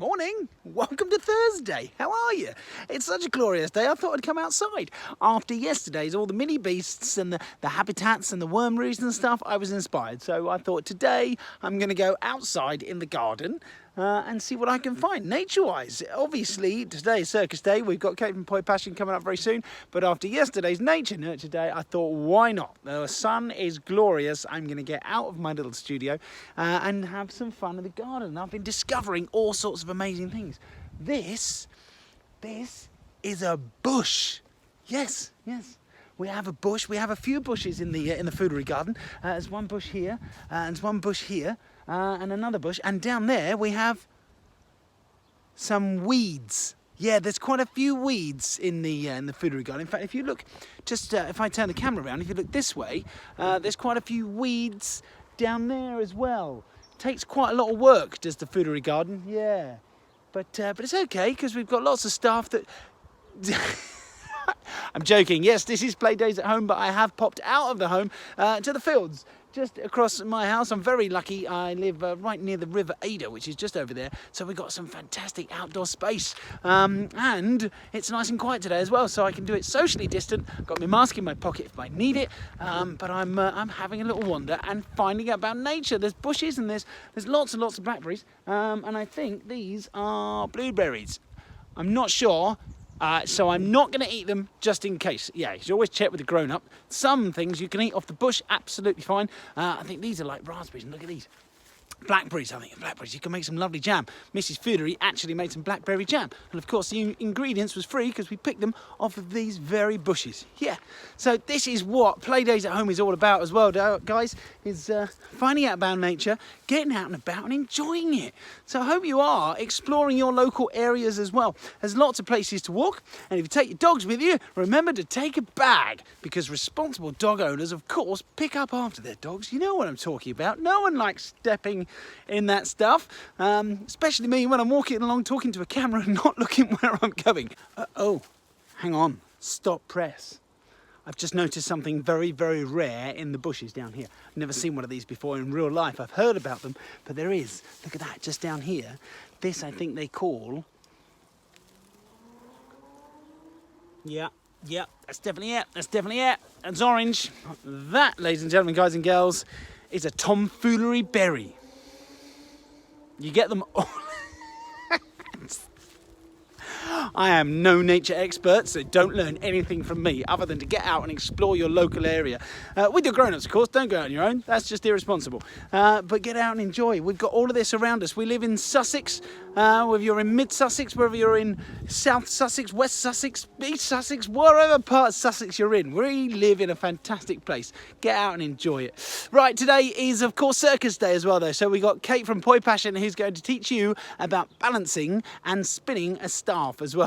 Morning, welcome to Thursday. How are you? It's such a glorious day. I thought I'd come outside. After yesterday's, all the mini beasts and the habitats and the worm roosts and stuff, I was inspired. So I thought today I'm going to go outside in the garden and see what I can find nature-wise. Obviously, today's Circus Day. We've got Kate from Poi Passion coming up very soon. But after yesterday's Nature Nurture Day, I thought, why not? The sun is glorious. I'm going to get out of my little studio and have some fun in the garden. I've been discovering all sorts of amazing things. This is a bush. Yes. We have a bush. We have a few bushes in the foolery garden. There's one bush here, and there's one bush here, and another bush. And down there we have some weeds. Yeah, there's quite a few weeds in the foolery garden. In fact, if you look, just if I turn the camera around, if you look this way, there's quite a few weeds down there as well. Takes quite a lot of work, does the foolery garden? Yeah, but it's okay because we've got lots of staff that. I'm joking. Yes, this is play days at home, but I have popped out of the home to the fields just across my house. I'm very lucky. I live right near the River Ada, which is just over there. So we've got some fantastic outdoor space. And it's nice and quiet today as well, so I can do it socially distant. Got my mask in my pocket if I need it. But I'm having a little wander and finding out about nature. There's bushes and there's lots and lots of blackberries. And I think these are blueberries. I'm not sure. So I'm not going to eat them just in case. Yeah, you should always check with the grown-up. Some things you can eat off the bush, absolutely fine. I think these are like raspberries, and look at these. Blackberries, I think blackberries. You can make some lovely jam. Mrs. Foolery actually made some blackberry jam. And of course the ingredients was free because we picked them off of these very bushes. Yeah, so this is what Play Days at Home is all about as well, guys, is finding out about nature, getting out and about and enjoying it. So I hope you are exploring your local areas as well. There's lots of places to walk, and if you take your dogs with you, remember to take a bag, because responsible dog owners, of course, pick up after their dogs. You know what I'm talking about. No one likes stepping in that stuff, especially me when I'm walking along talking to a camera and not looking where I'm going. Oh, hang on, stop press. I've just noticed something very, very rare in the bushes down here. I've never seen one of these before in real life. I've heard about them, but there is. Look at that, just down here. This I think they call... Yeah, that's definitely it. That's orange. That, ladies and gentlemen, guys and girls, is a tomfoolery berry. You get them all. I am no nature expert, so don't learn anything from me other than to get out and explore your local area. With your grown-ups, of course. Don't go out on your own. That's just irresponsible. But get out and enjoy. We've got all of this around us. We live in Sussex, whether you're in mid-Sussex, whether you're in South Sussex, West Sussex, East Sussex, wherever part of Sussex you're in. We live in a fantastic place. Get out and enjoy it. Right, today is, of course, Circus Day as well, though. So we got Kate from Poi Passion who's going to teach you about balancing and spinning a staff as well.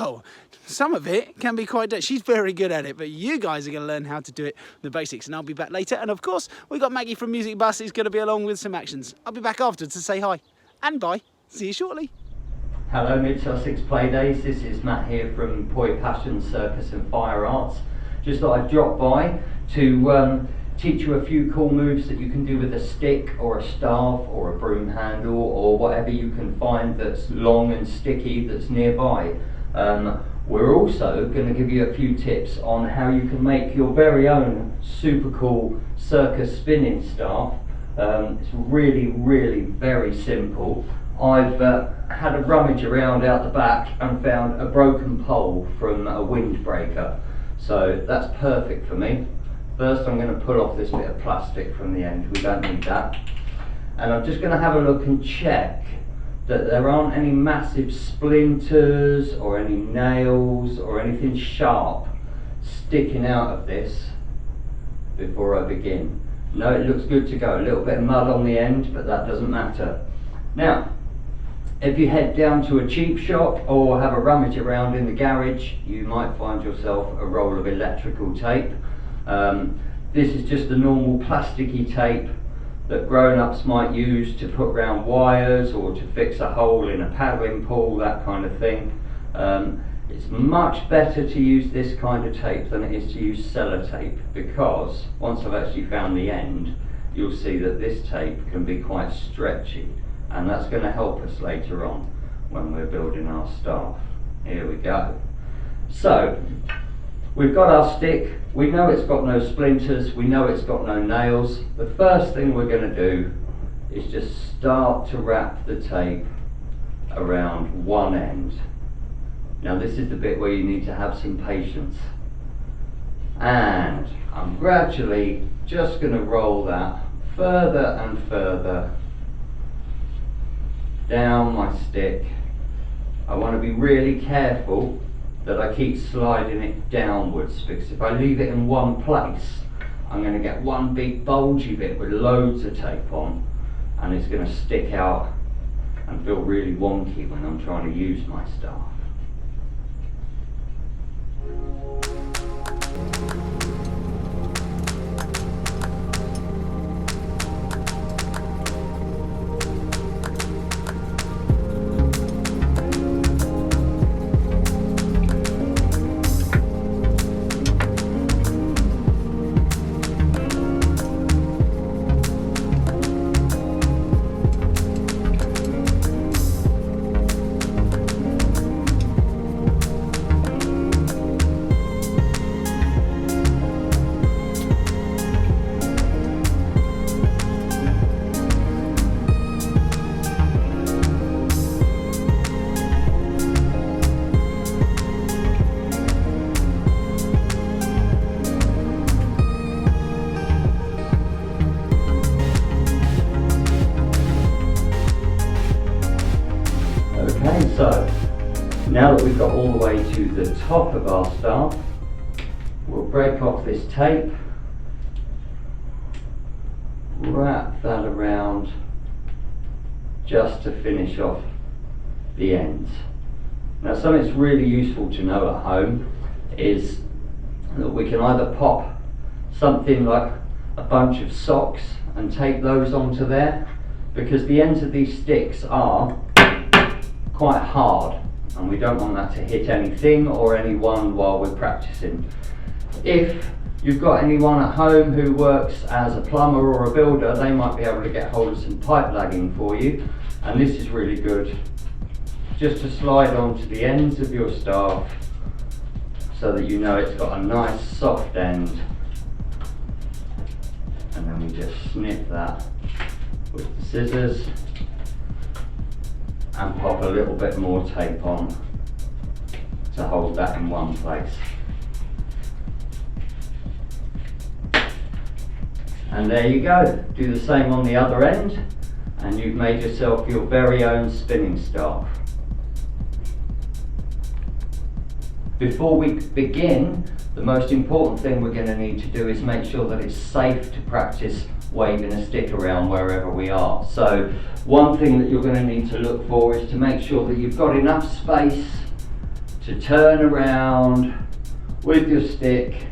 Some of it can be quite difficult. She's very good at it, but you guys are going to learn how to do it, the basics, and I'll be back later. And of course, we've got Maggie from Music Bus who's going to be along with some actions. I'll be back afterwards to say hi and bye. See you shortly. Hello, mid-Sussex Playdays. This is Matt here from Poi Passion, Circus and Fire Arts. Just thought I'd drop by to teach you a few cool moves that you can do with a stick or a staff or a broom handle or whatever you can find that's long and sticky that's nearby. We're also going to give you a few tips on how you can make your very own super cool circus spinning staff. It's really very simple. I've had a rummage around out the back and found a broken pole from a windbreaker, so that's perfect for me. First I'm going to pull off this bit of plastic from the end. We don't need that. And I'm just going to have a look and check that there aren't any massive splinters or any nails or anything sharp sticking out of this before I begin. No, it looks good to go. A little bit of mud on the end, but that doesn't matter. Now, if you head down to a cheap shop or have a rummage around in the garage, you might find yourself a roll of electrical tape. This is just the normal plasticky tape that grown-ups might use to put round wires or to fix a hole in a paddling pool, that kind of thing. It's much better to use this kind of tape than it is to use sellotape, because once I've actually found the end, you'll see that this tape can be quite stretchy, and that's going to help us later on. when we're building our staff. Here we go. So we've got our stick, we know it's got no splinters, we know it's got no nails. The first thing we're going to do is just start to wrap the tape around one end. Now this is the bit where you need to have some patience. And I'm gradually just going to roll that further and further down my stick. I want to be really careful that I keep sliding it downwards, because if I leave it in one place, I'm going to get one big bulgy bit with loads of tape on, and it's going to stick out and feel really wonky when I'm trying to use my staff. So, now that we've got all the way to the top of our staff, we'll break off this tape, wrap that around just to finish off the ends. Now something that's really useful to know at home is that we can either pop something like a bunch of socks and tape those onto there, because the ends of these sticks are quite hard and we don't want that to hit anything or anyone while we're practicing. If you've got anyone at home who works as a plumber or a builder, they might be able to get hold of some pipe lagging for you, and this is really good just to slide onto the ends of your staff so that you know it's got a nice soft end, and then we just snip that with the scissors and pop a little bit more tape on to hold that in one place. And there you go. Do the same on the other end and you've made yourself your very own spinning staff. Before we begin, the most important thing we're going to need to do is make sure that it's safe to practice waving a stick around wherever we are. So one thing that you're going to need to look for is to make sure that you've got enough space to turn around with your stick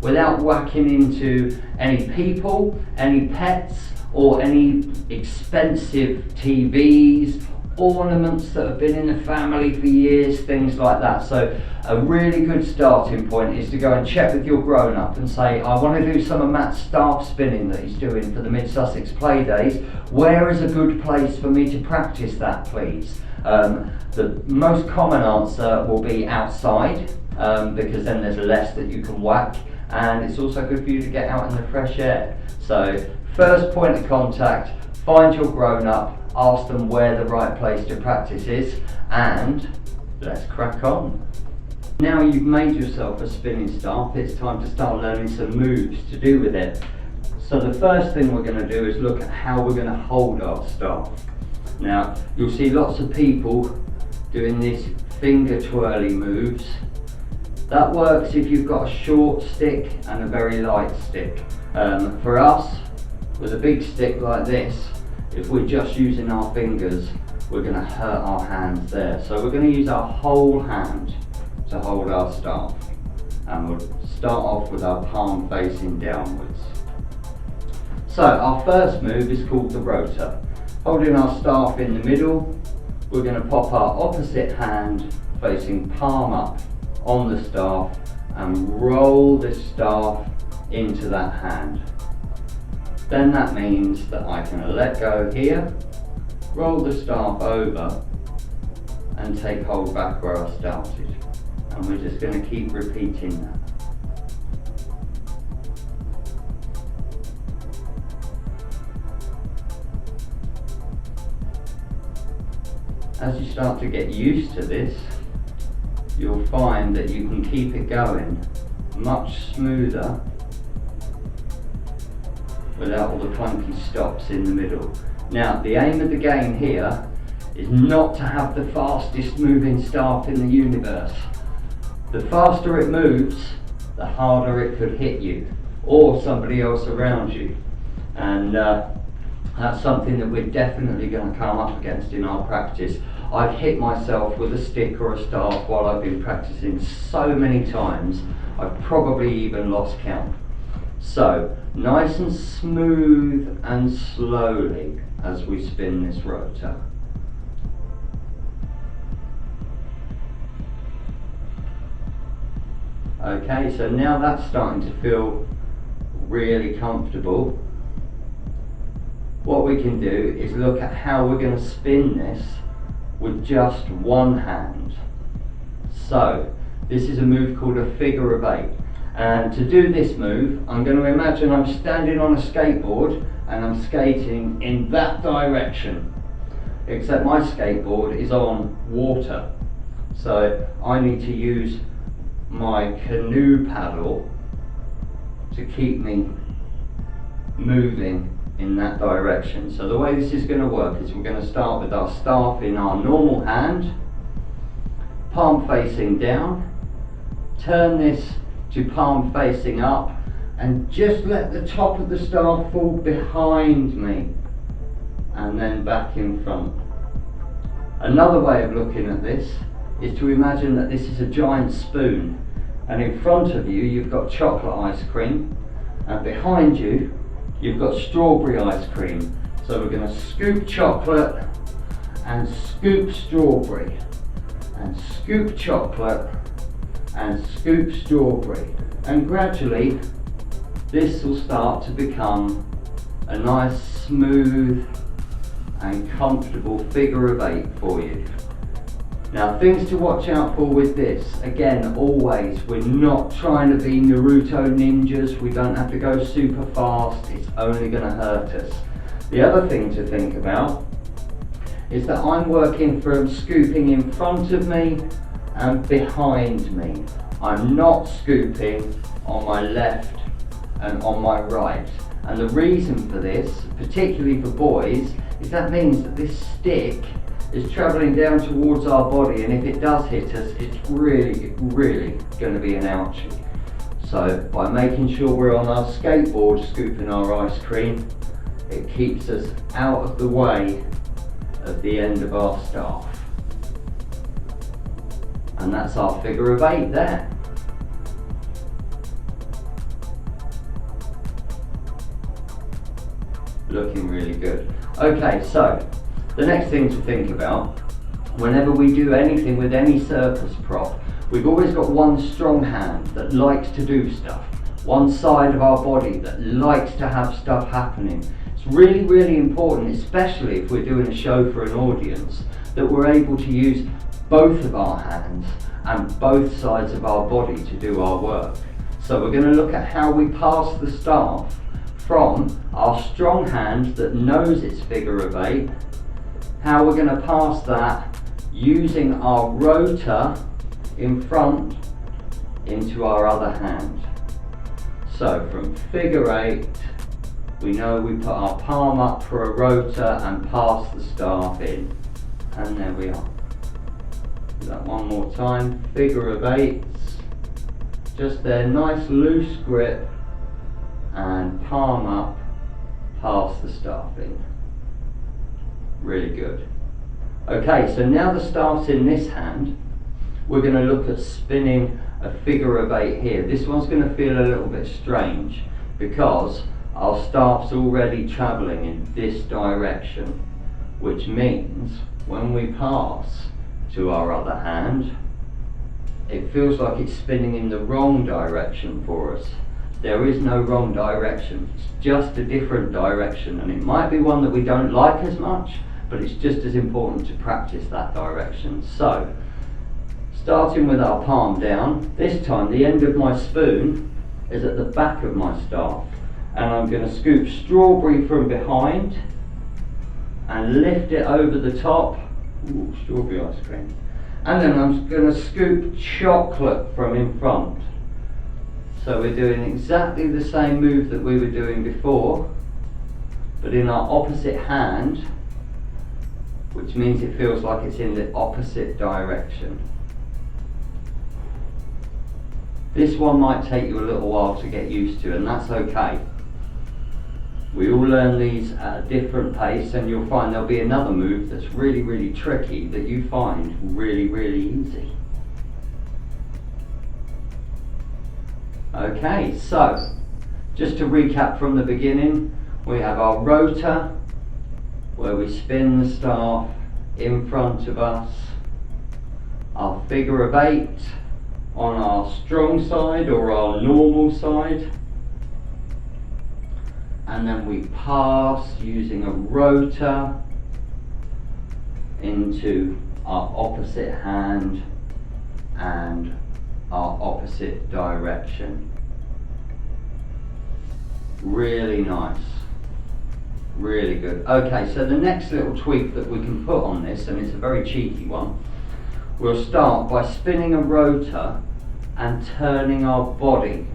without whacking into any people, any pets, or any expensive TVs, ornaments that have been in the family for years, things like that. So a really good starting point is to go and check with your grown-up and say, I want to do some of Matt's staff spinning that he's doing for the Mid-Sussex Play Days. Where is a good place for me to practice that, please? The most common answer will be outside, because then there's less that you can whack, and it's also good for you to get out in the fresh air. So first point of contact, find your grown-up, ask them where the right place to practice is, and let's crack on. Now you've made yourself a spinning staff, it's time to start learning some moves to do with it. So the first thing we're going to do is look at how we're going to hold our staff. Now you'll see lots of people doing these finger twirly moves. That works if you've got a short stick and a very light stick. For us, with a big stick like this, if we're just using our fingers, we're going to hurt our hands there. So we're going to use our whole hand to hold our staff. And we'll start off with our palm facing downwards. So our first move is called the rotor. Holding our staff in the middle, we're going to pop our opposite hand facing palm up on the staff and roll the staff into that hand. Then that means that I can let go here, roll the staff over and take hold back where I started. And we're just going to keep repeating that. As you start to get used to this, you'll find that you can keep it going much smoother without all the clunky stops in the middle. Now, the aim of the game here is not to have the fastest moving staff in the universe. The faster it moves, the harder it could hit you or somebody else around you. And that's something that we're definitely going to come up against in our practice. I've hit myself with a stick or a staff while I've been practicing so many times, I've probably even lost count. So, nice and smooth and slowly as we spin this rotor. Okay, so now that's starting to feel really comfortable. What we can do is look at how we're going to spin this with just one hand. So, this is a move called a figure of 8. And to do this move, I'm going to imagine I'm standing on a skateboard and I'm skating in that direction. Except my skateboard is on water. So I need to use my canoe paddle to keep me moving in that direction. So the way this is going to work is we're going to start with our staff in our normal hand, palm facing down, turn this to palm facing up, and just let the top of the staff fall behind me and then back in front. Another way of looking at this is to imagine that this is a giant spoon, and in front of you you've got chocolate ice cream, and behind you you've got strawberry ice cream. So we're going to scoop chocolate and scoop strawberry and scoop chocolate and scoop strawberry, and gradually this will start to become a nice smooth and comfortable figure of 8 for you. Now, things to watch out for with this, again, always, we're not trying to be Naruto ninjas, we don't have to go super fast, it's only going to hurt us. The other thing to think about is that I'm working from scooping in front of me and behind me. I'm not scooping on my left and on my right. And the reason for this, particularly for boys, is that means that this stick is travelling down towards our body, and if it does hit us, it's really going to be an ouchie. So by making sure we're on our skateboard scooping our ice cream, it keeps us out of the way of the end of our staff. And that's our figure of 8 there. Looking really good. Okay, so the next thing to think about, whenever we do anything with any circus prop, we've always got one strong hand that likes to do stuff, one side of our body that likes to have stuff happening. It's really important, especially if we're doing a show for an audience, that we're able to use both of our hands and both sides of our body to do our work. So we're going to look at how we pass the staff from our strong hand that knows its figure of 8, how we're going to pass that using our rotor in front into our other hand. So from figure 8, we know we put our palm up for a rotor and pass the staff in. And there we are. Do that one more time. Figure of 8s. Just there, nice loose grip, and palm up, pass the staff in. Really good. Okay, so now the staff's in this hand, we're going to look at spinning a figure of 8 here. This one's going to feel a little bit strange because our staff's already travelling in this direction, which means when we pass to our other hand, it feels like it's spinning in the wrong direction for us. There is no wrong direction, it's just a different direction, and it might be one that we don't like as much, but it's just as important to practice that direction. So, starting with our palm down, this time the end of my spoon is at the back of my staff, and I'm going to scoop strawberry from behind and lift it over the top. Ooh, strawberry ice cream. And then I'm going to scoop chocolate from in front. So we're doing exactly the same move that we were doing before, but in our opposite hand, which means it feels like it's in the opposite direction. This one might take you a little while to get used to, and that's okay. We all learn these at a different pace, and you'll find there'll be another move that's really, really tricky that you find really, really easy. Okay, so just to recap from the beginning, we have our rotor where we spin the staff in front of us, our figure of 8 on our strong side or our normal side, and then we pass using a rotor into our opposite hand and our opposite direction. Really nice, really good. Okay, so the next little tweak that we can put on this, and it's a very cheeky one, we'll start by spinning a rotor and turning our body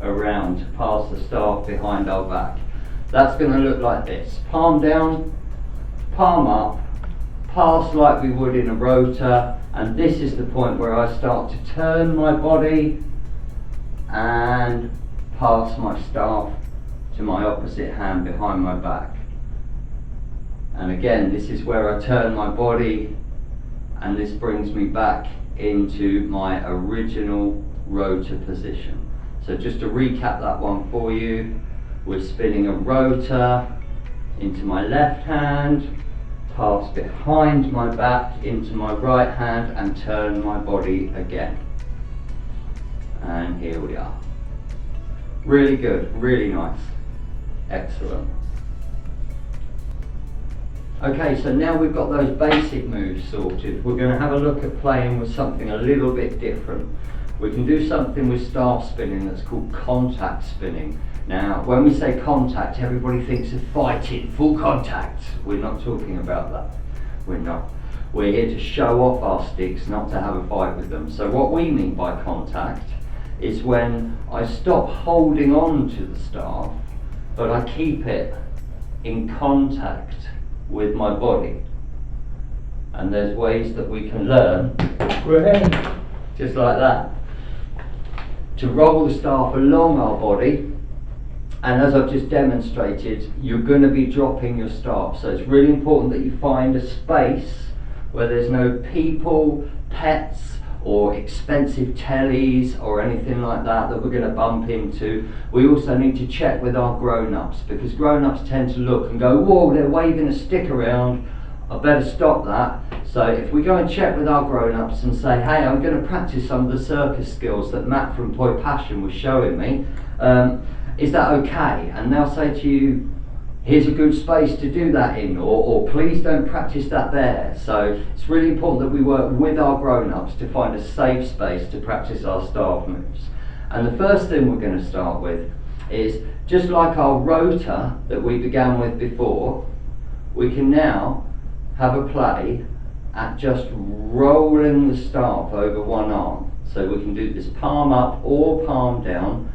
around past the staff behind our back. That's going to look like this: palm down, palm up, pass like we would in a rotor, and this is the point where I start to turn my body and pass my staff to my opposite hand behind my back. And again, this is where I turn my body, and this brings me back into my original rotor position. So just to recap that one for you, we're spinning a rotor into my left hand, pass behind my back into my right hand, and turn my body again. And here we are. Really good, really nice. Excellent. Okay, so now we've got those basic moves sorted, we're going to have a look at playing with something a little bit different. We can do something with staff spinning that's called contact spinning. Now, when we say contact, everybody thinks of fighting, full contact. We're not talking about that. We're not. We're here to show off our sticks, not to have a fight with them. So what we mean by contact is when I stop holding on to the staff, but I keep it in contact with my body. And there's ways that we can learn, just like that, to roll the staff along our body. And as I've just demonstrated, you're going to be dropping your staff. So it's really important that you find a space where there's no people, pets, or expensive tellies or anything like that that we're going to bump into. We also need to check with our grown-ups, because grown-ups tend to look and go, whoa, they're waving a stick around, I better stop that. So if we go and check with our grown-ups and say, hey, I'm going to practice some of the circus skills that Matt from Toy Passion was showing me, is that okay? And they'll say to you, here's a good space to do that in, or please don't practice that there. So it's really important that we work with our grown-ups to find a safe space to practice our staff moves. And the first thing we're going to start with is, just like our rotor that we began with before, we can now have a play at just rolling the staff over one arm. So we can do this palm up or palm down.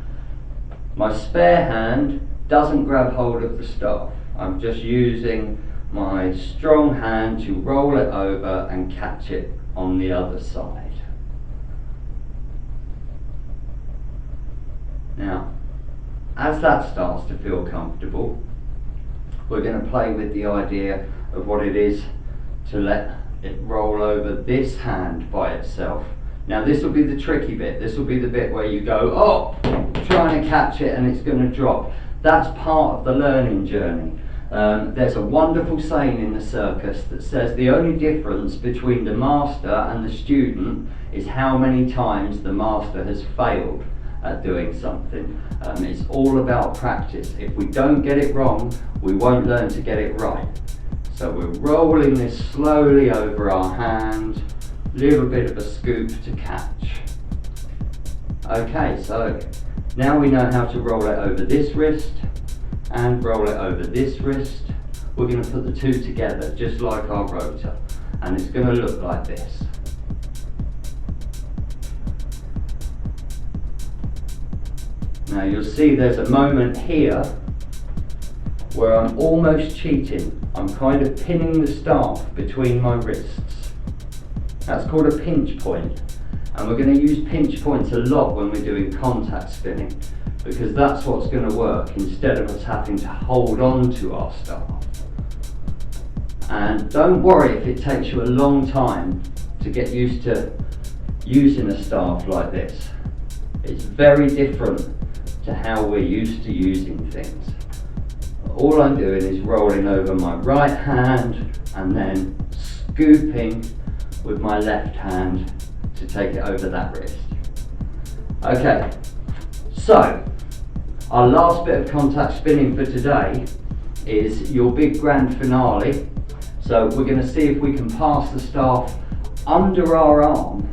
My spare hand doesn't grab hold of the staff. I'm just using my strong hand to roll it over and catch it on the other side. Now, as that starts to feel comfortable, we're going to play with the idea of what it is to let it roll over this hand by itself. Now this will be the tricky bit. This will be the bit where you go, oh, trying to catch it and it's going to drop. That's part of the learning journey. There's a wonderful saying in the circus that says the only difference between the master and the student is how many times the master has failed at doing something. It's all about practice. If we don't get it wrong, we won't learn to get it right. So we're rolling this slowly over our hand, little bit of a scoop to catch. Okay, so now we know how to roll it over this wrist and roll it over this wrist. We're going to put the two together just like our rotor, and it's going to look like this. Now you'll see there's a moment here where I'm almost cheating. I'm kind of pinning the staff between my wrists. That's called a pinch point, and we're going to use pinch points a lot when we're doing contact spinning, because that's what's going to work instead of us having to hold on to our staff. And don't worry if it takes you a long time to get used to using a staff like this. It's very different to how we're used to using things. All I'm doing is rolling over my right hand and then scooping with my left hand to take it over that wrist. Okay, so our last bit of contact spinning for today is your big grand finale. So we're going to see if we can pass the staff under our arm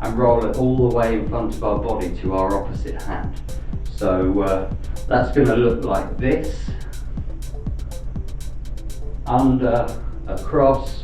and roll it all the way in front of our body to our opposite hand. So that's going to look like this. Under, across,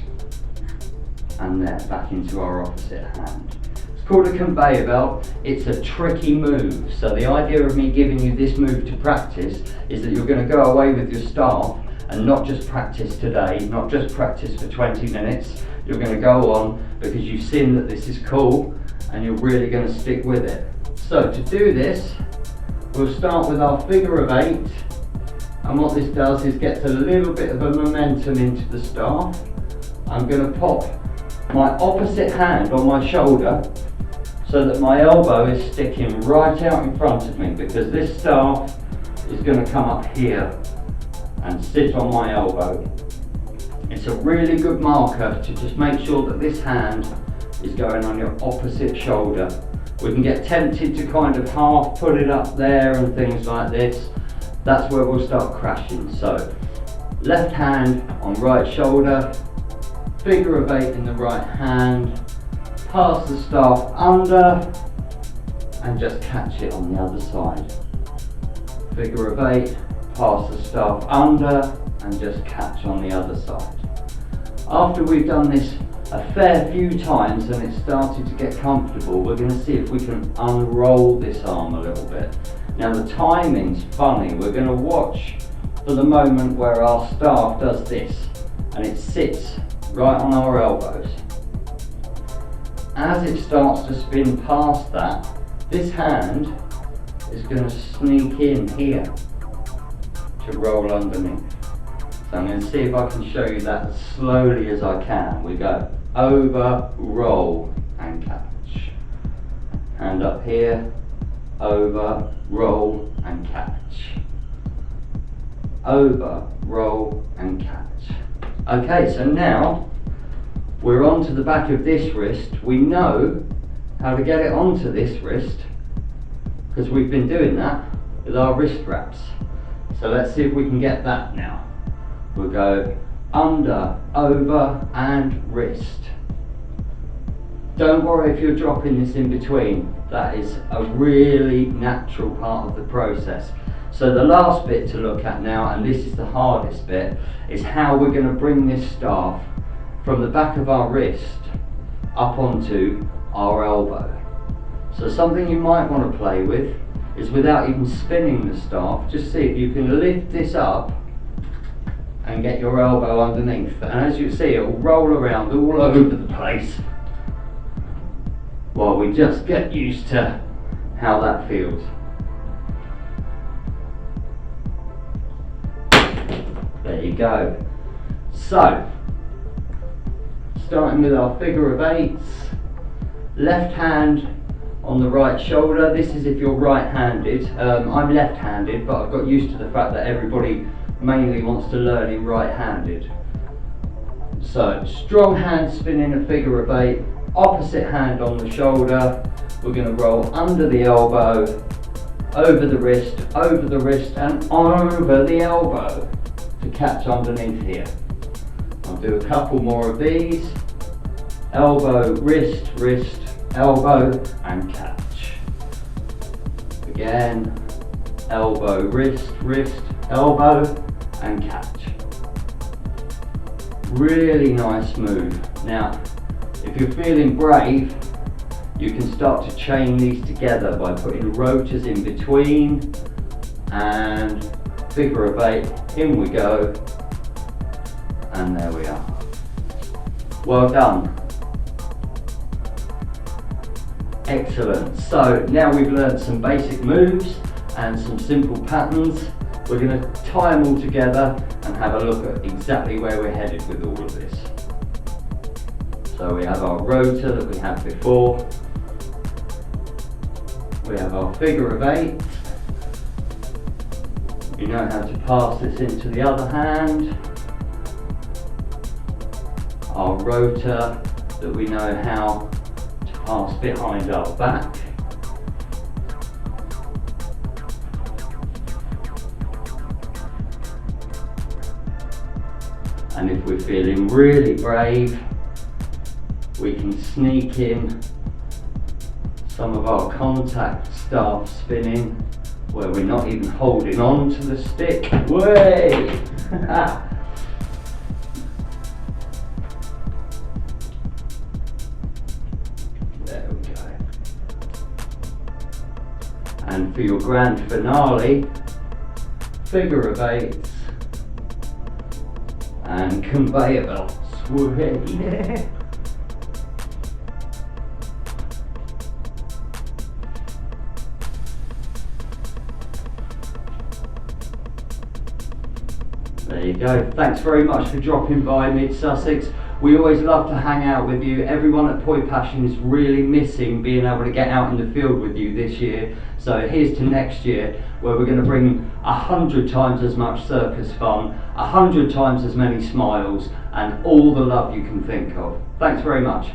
and then back into our opposite hand. It's called a conveyor belt. It's a tricky move. So the idea of me giving you this move to practice is that you're going to go away with your staff and not just practice today, not just practice for 20 minutes. You're going to go on because you've seen that this is cool and you're really going to stick with it. So to do this, we'll start with our figure of 8, and what this does is gets a little bit of a momentum into the staff. I'm going to pop my opposite hand on my shoulder so that my elbow is sticking right out in front of me, because this staff is going to come up here and sit on my elbow. It's a really good marker to just make sure that this hand is going on your opposite shoulder. We can get tempted to kind of half put it up there and things like this. That's where we'll start crashing. So left hand on right shoulder, figure of 8 in the right hand, pass the staff under and just catch it on the other side. Figure of 8, pass the staff under and just catch on the other side. After we've done this a fair few times and it's started to get comfortable, we're going to see if we can unroll this arm a little bit. Now the timing's funny. We're going to watch for the moment where our staff does this and it sits right on our elbows. As it starts to spin past that, this hand is going to sneak in here to roll underneath. So I'm going to see if I can show you that as slowly as I can. We go over, roll and catch. Hand up here, over, roll and catch. Over, roll and catch. Okay, so now we're onto the back of this wrist. We know how to get it onto this wrist because we've been doing that with our wrist wraps. So let's see if we can get that now. We'll go under, over and wrist. Don't worry if you're dropping this in between. That is a really natural part of the process. So the last bit to look at now, and this is the hardest bit, is how we're going to bring this staff from the back of our wrist up onto our elbow. So something you might want to play with is, without even spinning the staff, just see if you can lift this up and get your elbow underneath. And as you see, it will roll around all over the place while we just get used to how that feels. There you go. So, starting with our figure of 8s, left hand on the right shoulder. This is if you're right-handed. I'm left-handed, but I've got used to the fact that everybody mainly wants to learn in right-handed. So, strong hand spinning a figure of 8, opposite hand on the shoulder. We're going to roll under the elbow, over the wrist, and over the elbow to catch underneath here. I'll do a couple more of these. Elbow, wrist, wrist, elbow, and catch. Again, elbow, wrist, wrist, elbow, and catch. Really nice move. Now, if you're feeling brave, you can start to chain these together by putting rotors in between, and figure of 8, in we go, and there we are. Well done. Excellent. So now we've learned some basic moves and some simple patterns. We're going to tie them all together and have a look at exactly where we're headed with all of this. So we have our rotor that we had before. We have our figure of 8. You know how to pass this into the other hand. Our rotor that we know how to pass behind our back. And if we're feeling really brave, we can sneak in some of our contact staff spinning where we're not even holding on to the stick. Way! There we go. And for your grand finale, figure of 8s and conveyor belts. Yeah. There you go. Thanks very much for dropping by Mid Sussex. We always love to hang out with you. Everyone at Poi Passion is really missing being able to get out in the field with you this year. So here's to next year, where we're going to bring 100 times as much circus fun, 100 times as many smiles, and all the love you can think of. Thanks very much.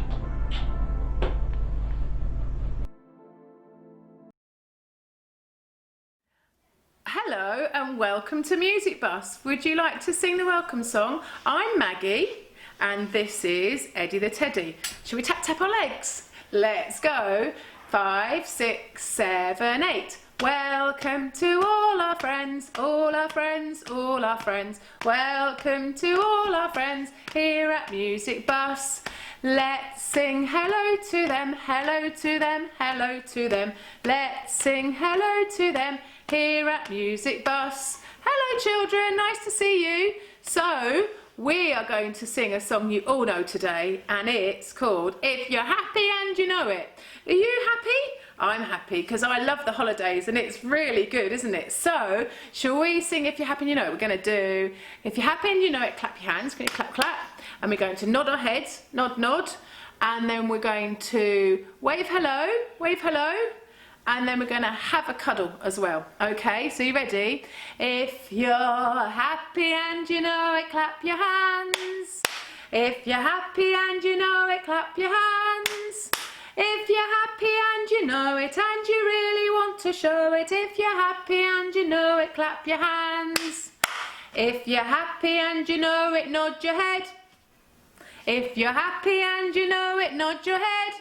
Hello and welcome to Music Bus. Would you like to sing the welcome song? I'm Maggie and this is Eddie the Teddy. Shall we tap tap our legs? Let's go. 5, 6, 7, 8. Welcome to all our friends, all our friends, all our friends. Welcome to all our friends here at Music Bus. Let's sing hello to them, hello to them, hello to them. Let's sing hello to them here at Music Bus. Hello children, nice to see you. So, we are going to sing a song you all know today, and it's called If You're Happy and You Know It. Are you happy? I'm happy because I love the holidays and it's really good, isn't it? So, shall we sing If You're Happy and You Know It? We're going to do If You're Happy and You Know It, clap your hands. Can you clap, clap? And we're going to nod our heads, nod, nod. And then we're going to wave hello, and then we're going to have a cuddle as well. Okay, so you ready? If you're happy and you know it, clap your hands. If you're happy and you know it, clap your hands. If you're happy and you know it and you really want to show it, if you're happy and you know it, clap your hands. If you're happy and you know it, nod your head. If you're happy and you know it, nod your head.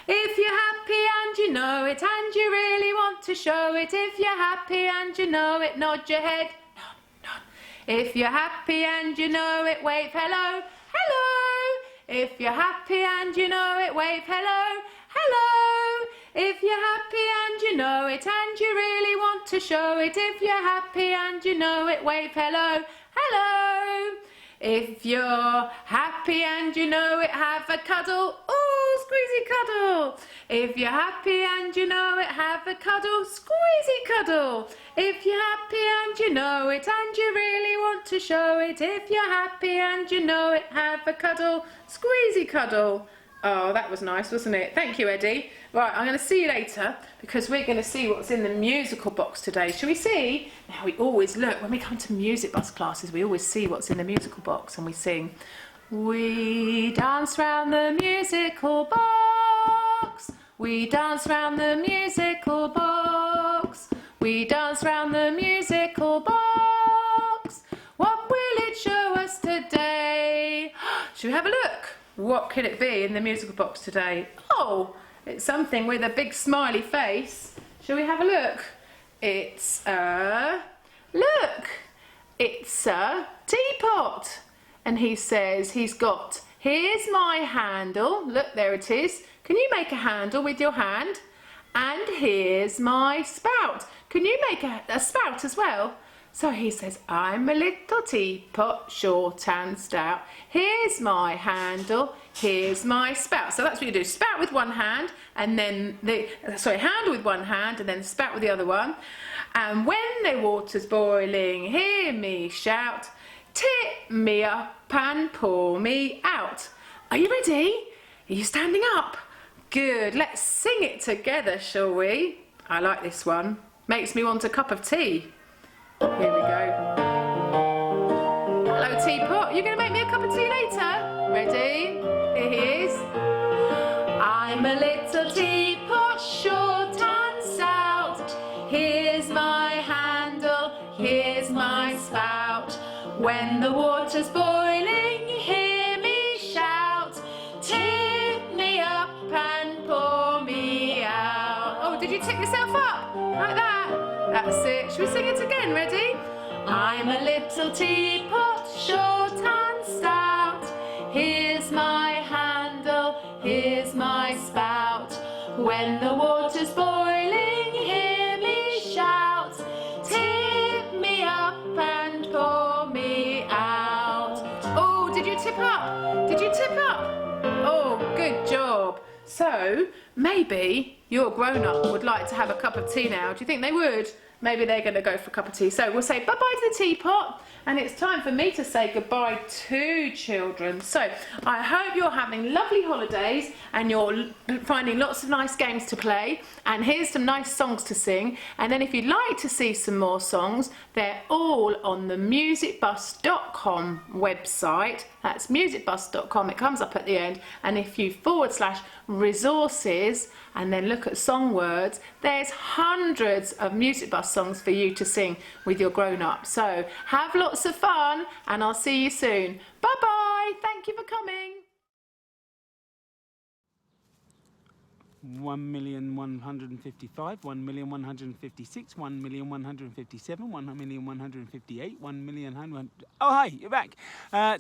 If you're happy and you know it and you really want to show it, if you're happy and you know it, nod your head. Nod, nod. If you're happy and you know it, wave hello, hello. If you're happy and you know it, wave hello, hello. If you're happy and you know it and you really want to show it, if you're happy and you know it, wave hello, hello. If you're happy and you know it, have a cuddle, ooh, squeezy cuddle. If you're happy and you know it, have a cuddle, squeezy cuddle. If you're happy and you know it and you really want to show it, if you're happy and you know it, have a cuddle, squeezy cuddle. Oh, that was nice, wasn't it? Thank you, Eddie. Right, I'm going to see you later because we're going to see what's in the musical box today. Shall we see? Now, we always look, when we come to music bus classes, we always see what's in the musical box and we sing, we dance round the musical box. We dance round the musical box. We dance round the musical box. What will it show us today? should we have a look? What could it be in the musical box today? Oh, it's something with a big smiley face. Shall we have a look? It's a teapot. And he says he's got, here's my handle. Look, there it is. Can you make a handle with your hand? And here's my spout. Can you make a spout as well? So he says, I'm a little teapot, short and stout. Here's my handle, here's my spout. So that's what you do, spout with one hand, and then handle with one hand, and then spout with the other one. And when the water's boiling, hear me shout, tip me up and pour me out. Are you ready? Are you standing up? Good, let's sing it together, shall we? I like this one. Makes me want a cup of tea. Here we go. Hello, teapot. You're going to make me a cup of tea later. Ready? Here he is. I'm a little teapot, short and stout. Here's my handle, here's my spout. When the water's boiling, hear me shout. Tip me up and pour me out. Oh, did you tip yourself up? Like that? That's it. Should we sing it again? Ready? I'm a little teapot, short and stout. Here's my handle, here's my spout. When the water's boiling, hear me shout. Tip me up and pour me out. Oh, did you tip up? Did you tip up? Oh, good job. So, maybe your grown-up would like to have a cup of tea now. Do you think they would? Maybe they're going to go for a cup of tea. So we'll say bye-bye to the teapot, and it's time for me to say goodbye to children. So I hope you're having lovely holidays and you're finding lots of nice games to play, and here's some nice songs to sing. And then if you'd like to see some more songs, they're all on the musicbus.com website. That's musicbus.com. It comes up at the end, and if you /resources and then look at song words, there's hundreds of Music Bus songs for you to sing with your grown-up. So have lots of fun, and I'll see you soon. Bye-bye. Thank you for coming. 1,155, 1,156, 1,157, 1,158, 1,100. Oh, hi, you're back.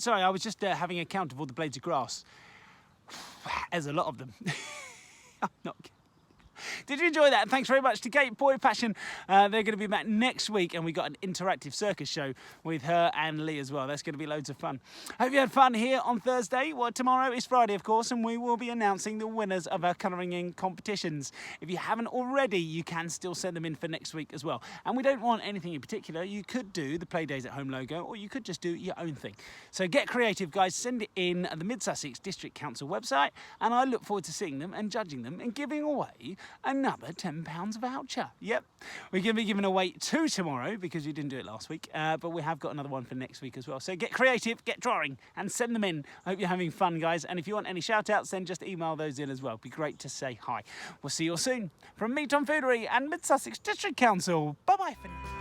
Sorry, I was just having a count of all the blades of grass. There's a lot of them. I'm not kidding. Did you enjoy that? Thanks very much to Kate, Boy Passion. They're going to be back next week, and we got an interactive circus show with her and Lee as well. That's going to be loads of fun. Hope you had fun here on Thursday. Well, tomorrow is Friday, of course, and we will be announcing the winners of our colouring in competitions. If you haven't already, you can still send them in for next week as well. And we don't want anything in particular. You could do the Playdays at Home logo, or you could just do your own thing. So get creative, guys. Send it in at the Mid-Sussex District Council website, and I look forward to seeing them and judging them and giving away another £10 voucher. Yep, we're going to be giving away 2 tomorrow because we didn't do it last week, but we have got another one for next week as well. So get creative, get drawing, and send them in. I hope you're having fun, guys. And if you want any shout outs, then just email those in as well. It'd be great to say hi. We'll see you all soon. From me, Tomfoolery, and Mid-Sussex District Council. Bye bye for now.